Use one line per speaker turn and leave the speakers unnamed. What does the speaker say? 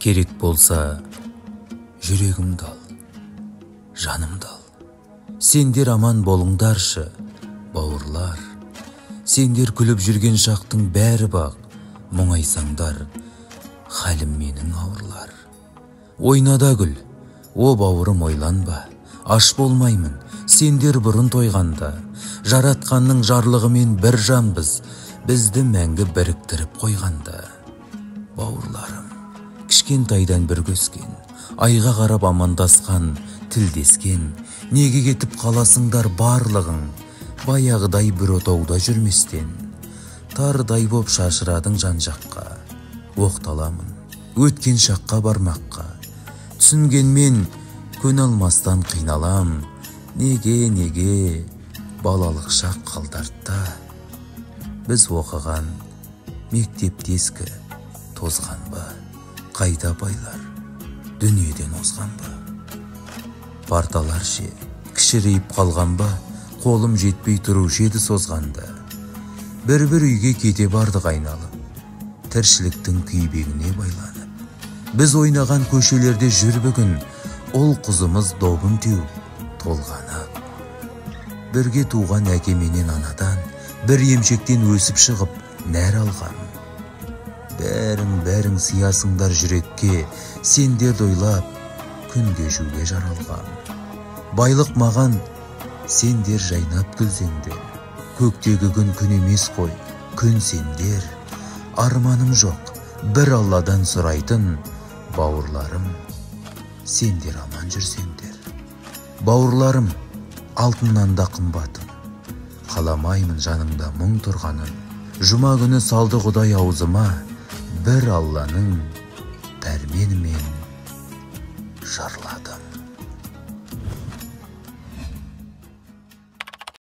Керек болса, жүрегімді ал, жанымды ал. Сендер аман болыңдаршы, бауырлар. Сендер күліп жүрген шақтың бәрі бақ, мұңайсаңдар, халім менің ауырлар. Ойнада күл, о бауырым ойланба, аш болмаймын, сендер бұрын тойғанда. Жаратқанның жарлығымен бір жанбыз, бізді мәңгі біріктіріп қойғанда. Бауырларым, кішкентайдан бір көскен, айға қарап амандасқан, тілдескен, неге кетіп қаласыңдар барлығың, баяғыдай бір отауда жүрместен. Тардай боп шашырадың жан-жаққа, оқталамын, өткен шаққа бармаққа. Түсінгенмен көне алмастан қиналам, неге, балалық шақ қалдартта. Біз оқыған мектепте ескі, тозған ба, қайда байлар, дүниеден озған ба. Парталар ше, кішірейіп қалған ба, қолым жетпей тұрушы еді созғанда. Бір-бір үйге кете бардық айналып, тіршіліктің күйбегіне байланып. Біз ойнаған көшелерде жүр бүгін, ол қызымыз добын теуіп, толғанып. Бірге туған әкеменен анадан, бір емшектен өсіп шығып, нәр алған. Бәрің сиясыңдар жүрекке, сендерді ойлап, күн кешуге жаралған. Байлық маған, сендер жайнап күлсеңдер. Көктегі күн емес қой, күн сендер. Арманым жоқ, бір Алладан сұрайтын, бауырларым, сендер аман жүрсеңдер. Бауырларым, алтыннан да қымбатым, қаламаймын жанымда мұң тұрғанын. Жұма күні салды Құдай аузыма, бір Алланың пәрменімен жарладым.